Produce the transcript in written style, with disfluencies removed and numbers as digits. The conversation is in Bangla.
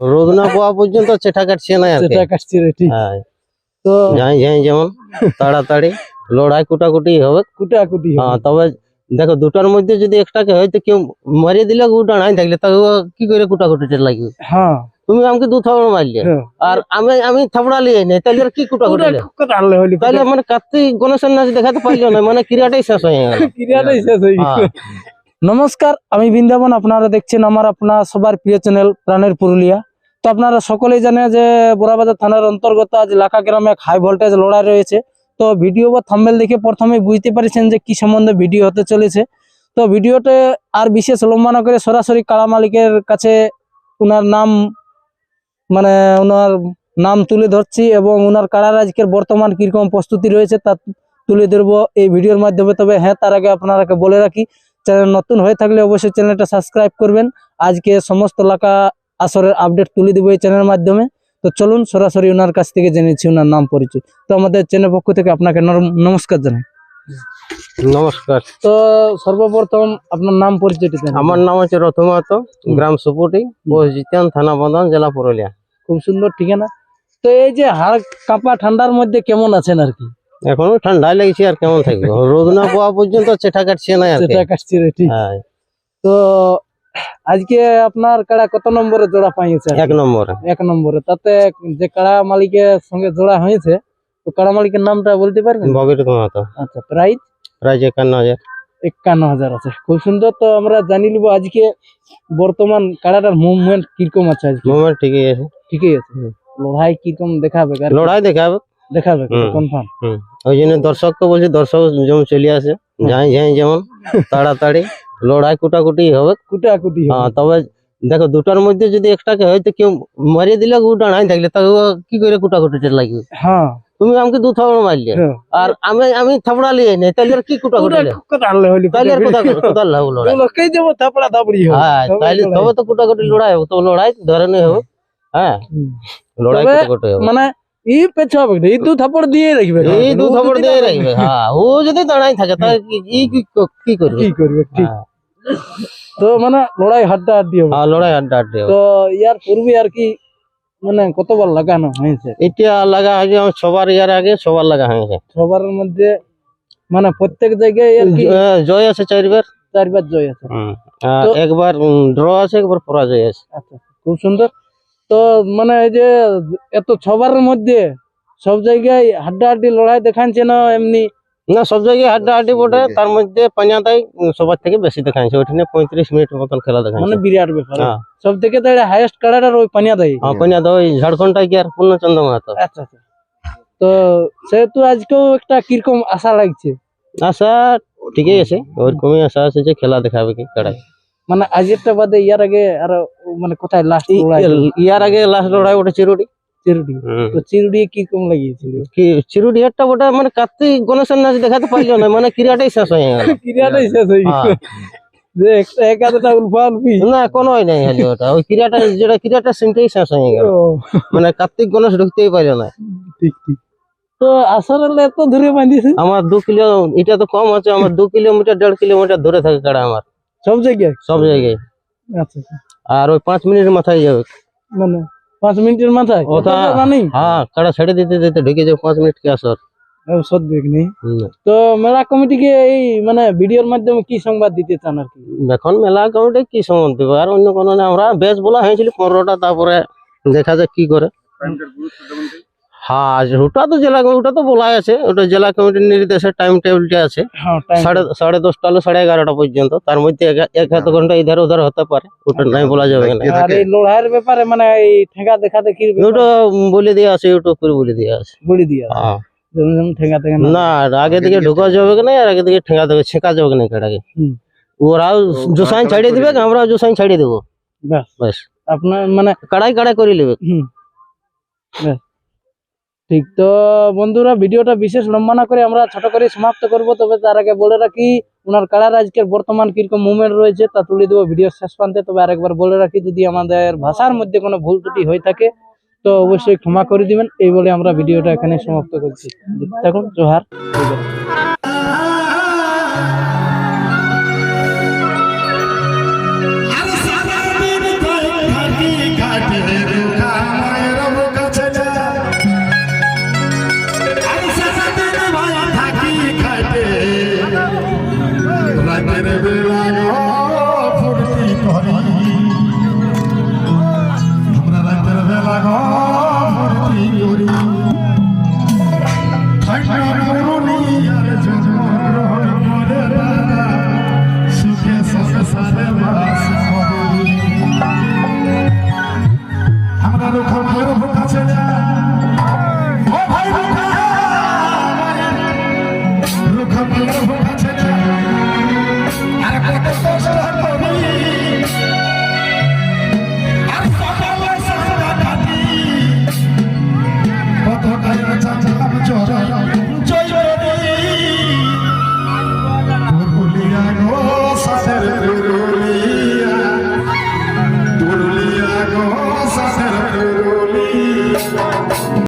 রোদ না পাওয়া পর্যন্ত চেটা কাটছে না আর কি। সেটা কাটছে রে, ঠিক। হ্যাঁ, তো যাই যাই যেমন তাড়াতাড়ি লড়াই কুটাকুটি হবে। কুটাকুটি হবে। হ্যাঁ, তবে দেখো দুটার মধ্যে যদি একটাকে হয়তো কেউ মারিয়ে দিলে ওটা নাই থাকলে তাকে কি করে কুটাকুটিটা লাগবে। হ্যাঁ, তুমি আমাকে দু থাবড় মারলে হ্যাঁ। আর আমি থাবড়া লিয়ে নেই, তাহলে আর কি কুটাকুটি লাগবে? কুটালে হইলো, তাহলে মানে কার্তিক গণেশের নাচ দেখাতে পারলো না, মানে ক্রিয়াটাই শেষ হয়ে গেল। ক্রিয়াটাই শেষ হয়ে গেল। হ্যাঁ। নমস্কার, আমি বৃন্দাবন, আপনারা দেখছেন আপনার সবার প্রিয় চ্যানেল প্রাণের পুরুলিয়া। তো আপনারা সকলেই জানে যে বোরাবাজার থানার অন্তর্গত আজ লাখা গ্রামে হাই ভোল্টেজ লড়াই রয়েছে। তো ভিডিও বা থাম্বনেল দেখে প্রথমে বুঝতে পারছেন যে কি সম্বন্ধে ভিডিও হতে চলেছে। তো ভিডিওতে আর বিশেষ লম্বা না করে সরাসরি কাড়া মালিকের কাছে ওনার নাম তুলে ধরছি এবং ওনার কাড়ার আজকের বর্তমান কিরকম প্রস্তুতি রয়েছে তা তুলে ধরবো এই ভিডিওর মাধ্যমে। তবে হ্যাঁ, তার আগে আপনারাকে বলে রাখি, চ্যানেল নতুন হয়ে থাকলে অবশ্যই চ্যানেলটা সাবস্ক্রাইব করবেন। আজকে সমস্ত এলাকা আসরের আপডেট তুলে দেবো এই চ্যানেলের মাধ্যমে। তো চলুন সরাসরি ওনার কাছ থেকে জেনেছি ওনার নাম পরিচয়। তো আমাদের চ্যানেল পক্ষ থেকে আপনাকে নমস্কার জানাই। নমস্কার। তো সর্বপ্রথম আপনার নাম পরিচয়টা জানান। আমার নাম হচ্ছে রথ মাহাতো, গ্রাম সুপুটি, পোস্ট জিতিয়ান, থানা বন্ধন, জেলা পুরুলিয়া। খুব সুন্দর ঠিকানা। তো এই যে হাড় কাঁপা ঠান্ডার মধ্যে কেমন আছেন আর কি? এখনো ঠান্ডায় লাগছে আর কেমন থাকবে, রোদ না পাওয়া পর্যন্ত চেটা কাটছে না আর কি। সেটা কাটছে রে, ঠিক। হ্যাঁ, তো আজকে আপনার কাড়া কত নম্বরে জোড়া পাইছে? 1 নম্বরে। 1 নম্বরে। তাতে যে কাড়া মালিকের সঙ্গে জোড়া হয়েছে, তো কাড়া মালিকের নামটা বলতে পারবেন? ভগীরথ মাহাতো। আচ্ছা, প্রাইস প্রায় 51,000। 51,000 আছে। খুব সুন্দর। তো আমরা জানি নিব আজকে বর্তমান কাড়াটার মুভমেন্ট কিরকম আছে আজকে? মোমেন্ট ঠিকই আছে। ঠিকই আছে। লড়াই কিরকম দেখাবে? লড়াই দেখাবে। দেখাবে হুম। কনফার্ম। ওই জন্য দর্শককে বলছি, দর্শক যেমন চলে আসে, যাই যাই যেমন তাড়াতাড়ি লড়াই কুটাকুটি হবে। কুটাকুটি হবে। হ্যাঁ, তবে দেখো দুটার মধ্যে যদি একটাকে হয়তো কেউ মারিয়ে দিলে ওটা নাই থাকলে তাকে কি করে কুটাকুটিটা লাগবে। হ্যাঁ, তুমি আমাকে দু থাবড় মারলে হ্যাঁ। আর আমি থাবড়া লিয়ে নেই, তাহলে আর কি কুটাকুটি লাগবে? কুটালে হইলো, তাহলে আর কোথায় লাগবে লড়াই? লোকেই যাবো থাপড়া থাপড়ি হবে। হ্যাঁ, তাহলে তবে তো কুটাকুটি লড়াই হবে, তো লড়াই ধরনের হবে। হ্যাঁ, লড়াই তবে কুটাকুটি হবে। মানে ই পেছ হবে না, এই দু থাপড় দিয়ে রাখবে। এই দু থাবড় দিয়ে রাখবে। হ্যাঁ, ও যদি দাঁড়াই থাকে তাহলে কি করবে? কি করবে, ঠিক। হ্যাঁ। তো মানে লড়াই হাড্ডা হাড্ডি হবে। হ্যাঁ, লড়াই আড্ডা আড্ডি হবে। তো ইয়ার পূর্বে আর কি মানে কতবার লাগানো হয়েছে? এটা লাগা হয়েছে আমার সবার আগে সবার লাগা হয়েছে। সবার মধ্যে মানে প্রত্যেক জায়গায় আর কি জয় আছে 4বার। 4বার জয় আছে। তো একবার ড্র আছে, একবার পরাজয় আছে। আচ্ছা, খুব সুন্দর। তো মানে এই যে এত সবার মধ্যে সব জায়গায় হাড্ডা হাড্ডি লড়াই দেখাচ্ছে না এমনি? না, সব জায়গায় হাড্ডা হাড্ডি বটে, তার মধ্যে পাঞ্জাটাই সবার থেকে বেশি দেখাচ্ছে। ওইখানে 35 মিনিট মতন খেলা মানে দেখাচ্ছে। বিরাট ব্যাপার। হ্যাঁ, সব থেকে তাহলে হাইয়েস্ট কাড়াটার ওই পানিয়া দেয়। পাঞ্জাটা ওই ঝাড়খণ্ডটাই কি আর পূর্ণচন্দ্র মাহাতো। আচ্ছা আচ্ছা। তো সেহেতু আজকেও একটা কিরকম আশা লাগছে? আশা ঠিকই আছে, ওইরকমই আশা আছে যে খেলা দেখাবে কি কাড়াই। মানে আজকেরটা বাদে ইয়ার আগে আর মানে কোথায় লাস্ট লড়াই? ইয়ার আগে লাস্ট লড়াই ওটা চিরুডি। চিরুডি। তো চিরুডি কিরকম লাগিয়েছিল? কি চিরুডি একটা ওটা মানে কার্তিক গণেশের নাচ দেখাতে পারলো না, মানে ক্রিয়াটাই শেষ হয়ে গেল। ক্রিয়াটাই শেষ হয়ে গেল। হ্যাঁ। যে একাদটা উলফালফি না, কোনোই নাই হলো ওটা, ওই ক্রিয়াটা সিনটাই শেষ হয়ে গেল। মানে কার্তিক গণেশ ঢুকতেই পারলো না। ঠিক ঠিক। তো আসলে এত দূরে বাঁধিয়েছে? আমার 2 কিলো, এটা তো কম আছে, আমার 2 কিলোমিটার 1.5 কিলোমিটার ধরে থাকে কাড়া আমার সব জায়গায়? সব জায়গায়। আচ্ছা আচ্ছা। আর ওই 5 মিনিটের মাথায় যাবে, মানে 5 মিনিটের মাথায় ওটা রানিং? হ্যাঁ, কাড়া ছেড়ে দিতে দিতে ঢুকে যাবে 5 মিনিট কি আসর। সদ্যক নেই। তো মেলা কমিটিকে এই মানে ভিডিওর মাধ্যমে কি সংবাদ দিতে চান আর কি? এখন মেলা কমিটি কি সম্বন্ধ দেবো, আর অন্য কোনো না, আমরা বেশ বলা হয়েছিল 15টা, তারপরে দেখা যাক কি করে। হ্যাঁ, ওটা তো ওটা তো বলাই আছে, ওটা জেলা কমিটির নির্দেশে টাইম টেবিলটা আছে। হ্যাঁ, 10:30 হলো 11:30 পর্যন্ত, তার মধ্যে এক হাত ঘন্টা ইধার উধার হতে পারে, ওটা নাই বলা যাবে না। আর এই লড়াইয়ের ব্যাপারে মানে এই ঠেঙ্গা দেখা দেখি ওটা বলে দেওয়া আছে, ইউটিউব করে বলে দেওয়া আছে। বলে দিয়া? হ্যাঁ। যেমন ঠেঙ্গা থেকে না, আগে দিকে ঢোকা যাবে না, আর আগে দিকে ঠেঙ্গা দেবে, ছেঁকা যাবে না কাটাকে। ওরাও জোসাইন ছাড়িয়ে দিবে, আমরাও জোসাইন ছাড়িয়ে দেবো। ব্যাস, আপনার মানে কাড়াই করে নেবে। ঠিক। তো বন্ধুরা, ভিডিওটা বিশেষ লম্বা না করে আমরা ছোট করে সমাপ্ত করব। তবে তার আগে বলে রাখি ওনার কাড়ার আজকের বর্তমান কিরকম মুভমেন্ট রয়েছে তা তুলে দেবো ভিডিও শেষ প্রান্তে। তবে আরেকবার বলে রাখি, যদি আমাদের ভাষার মধ্যে কোনো ভুল ত্রুটি হয়ে থাকে তো অবশ্যই ক্ষমা করে দিবেন। এই বলে আমরা ভিডিওটা এখানে সমাপ্ত করছি। দেখতে থাকুন। জোহার।